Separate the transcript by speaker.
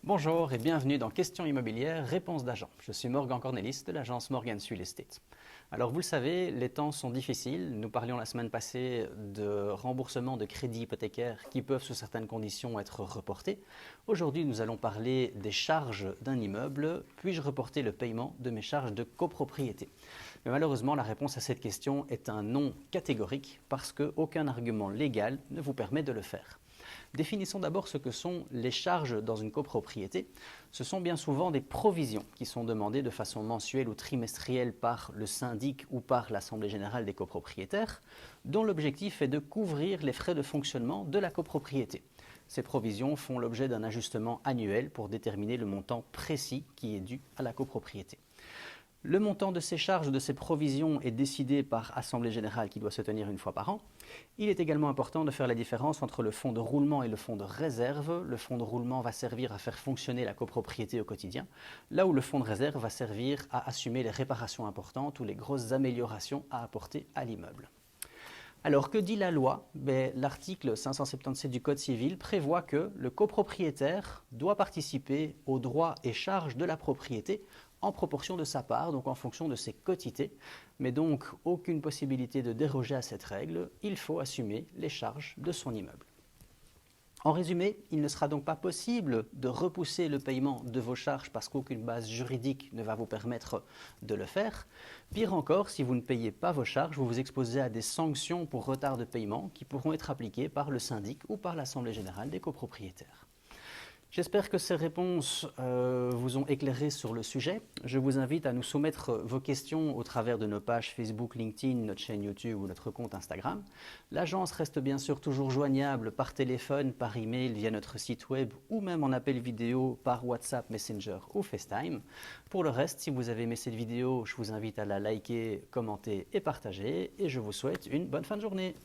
Speaker 1: Bonjour et bienvenue dans Questions immobilières, réponse d'agent. Je suis Morgan Cornelis de l'agence Morgan Suil Estate. Alors vous le savez, les temps sont difficiles. Nous parlions la semaine passée de remboursement de crédits hypothécaires qui peuvent sous certaines conditions être reportés. Aujourd'hui, nous allons parler des charges d'un immeuble. Puis-je reporter le paiement de mes charges de copropriété? Mais malheureusement, la réponse à cette question est un non catégorique parce qu'aucun argument légal ne vous permet de le faire. Définissons d'abord ce que sont les charges dans une copropriété. Ce sont bien souvent des provisions qui sont demandées de façon mensuelle ou trimestrielle par le syndic ou par l'Assemblée générale des copropriétaires, dont l'objectif est de couvrir les frais de fonctionnement de la copropriété. Ces provisions font l'objet d'un ajustement annuel pour déterminer le montant précis qui est dû à la copropriété. Le montant de ces charges, de ces provisions est décidé par Assemblée générale qui doit se tenir une fois par an. Il est également important de faire la différence entre le fonds de roulement et le fonds de réserve. Le fonds de roulement va servir à faire fonctionner la copropriété au quotidien, là où le fonds de réserve va servir à assumer les réparations importantes ou les grosses améliorations à apporter à l'immeuble. Alors, que dit la loi? L'article 577 du Code civil prévoit que le copropriétaire doit participer aux droits et charges de la propriété en proportion de sa part, donc en fonction de ses quotités, mais donc aucune possibilité de déroger à cette règle, il faut assumer les charges de son immeuble. En résumé, il ne sera donc pas possible de repousser le paiement de vos charges parce qu'aucune base juridique ne va vous permettre de le faire. Pire encore, si vous ne payez pas vos charges, vous vous exposez à des sanctions pour retard de paiement qui pourront être appliquées par le syndic ou par l'Assemblée générale des copropriétaires. J'espère que ces réponses vous ont éclairé sur le sujet. Je vous invite à nous soumettre vos questions au travers de nos pages Facebook, LinkedIn, notre chaîne YouTube ou notre compte Instagram. L'agence reste bien sûr toujours joignable par téléphone, par email, via notre site web ou même en appel vidéo par WhatsApp, Messenger ou FaceTime. Pour le reste, si vous avez aimé cette vidéo, je vous invite à la liker, commenter et partager. Et je vous souhaite une bonne fin de journée.